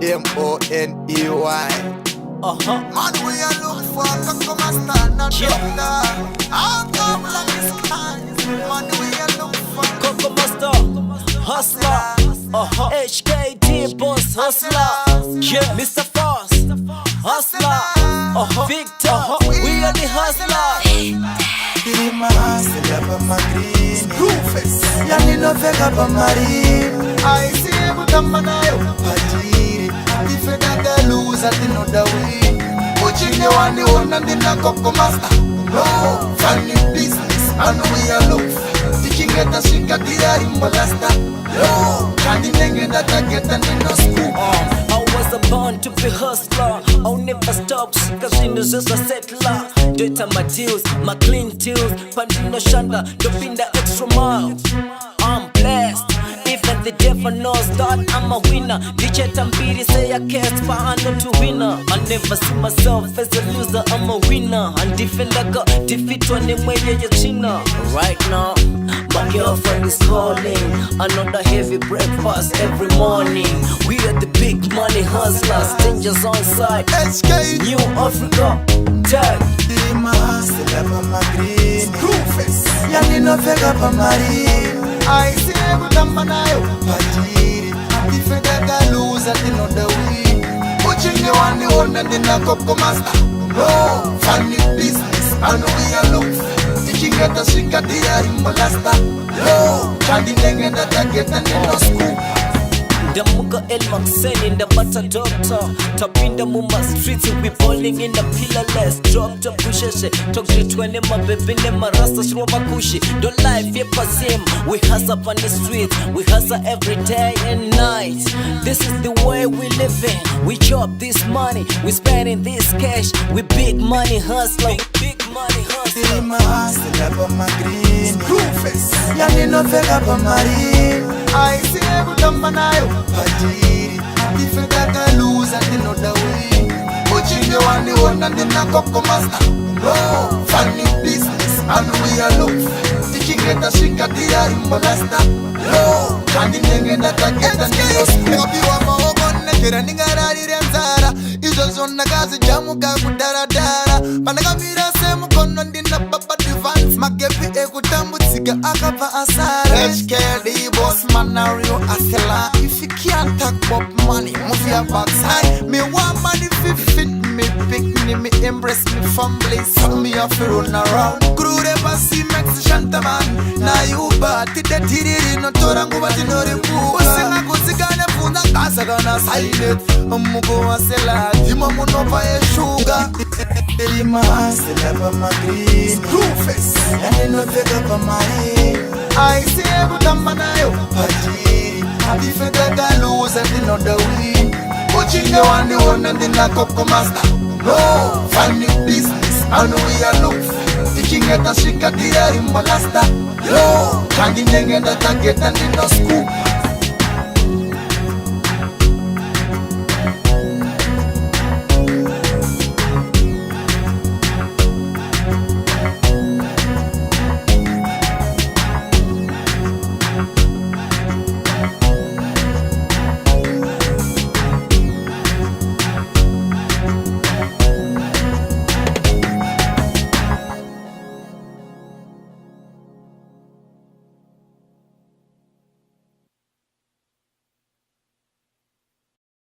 Money. Man, we are look for come and stand and I'll come like this kind. Man, we are look for Coco Master, Hustler, HKD Boss Hustler, yeah, Mr. Fast, Hustler, Victor, we are the Hustler. Kirima hustler pa magrini Rufus Yani no vega pa marine I see mutamba nayo Pajiri Ifeda galuza tino dawi Uchinge wani wona ndina Coco Master No funny business And we are look Tichinge ta shika diya imbalasta No Kandi nenge data geta nino scoop I was born to be hustler. I'll never stop. Cause in the just a settler. Data my deals, my clean deals. Pandino Shanda, don't the extra mile. I'm blessed. Even the devil knows that I'm a winner. DJ Tambiri say I cast for honor to winner. I never see myself as a loser, I'm a winner. And defender got defeat when they way you china. Right now, my girlfriend is calling. Another heavy breakfast every morning. We are the big money hustlers, strangers on site. HK New Africa, tag. Kirima hustler pa magrini Rufus Yani no vega pa marine I see mutamba nayo Pajiri Ifeda galuza tino dawi Uchinge wani wona ndina Coco Master No funny business And we are look Tichinge ta shika diya imbalasta No Kandi nenge data geta nino scoop Damuga El Maxen in the butter doctor. Top in the Mumma streets, we bowling in the pillarless. Drop to pusheshe. Talk to 20 my baby, my rasta shroba kushi. Don't lie, if you pass him. We hustle up on the streets, we hustle every day and night. This is the way we living. We chop this money, we spending this cash. We big money hustler, big money hustler. Kirima hustler pa magrini Rufus Yani no vega pa marine I see mutamba nayo Pajiri Ifeda galuza tino dawi Uchinge wani wona ndina Coco Master No funny business And we are look Tichinge ta shika diya imbalasta No Kandi nenge data geta nino scoop Obiwa maobone kira ningarari remzara Izo zona kazi jamu kagu dara dara Panaga mira semu kono ndina papa divans Magepi ekutambu tsiga akapa asara HKD boss man a real hustler If you can't talk about money, move your backside Me want money fi fit me, pick me embrace me family So me have to run around Crew never see Mex shanta man Na you bad, tide tiriri no torangu bati no repu Usinga kusigane funda kasa gana silent Mugo wasela, dima munopa ye sugar Kirima hustler pa magrini Rufus Yani no vega pa marine I see mutamba nayo Pajiri Ifeda galuza tino dawi Uchinge wani wona ndina Coco Master No funny business And we are look Tichinge ta shika diya imbalasta Yo Kandi nenge data geta nino scoop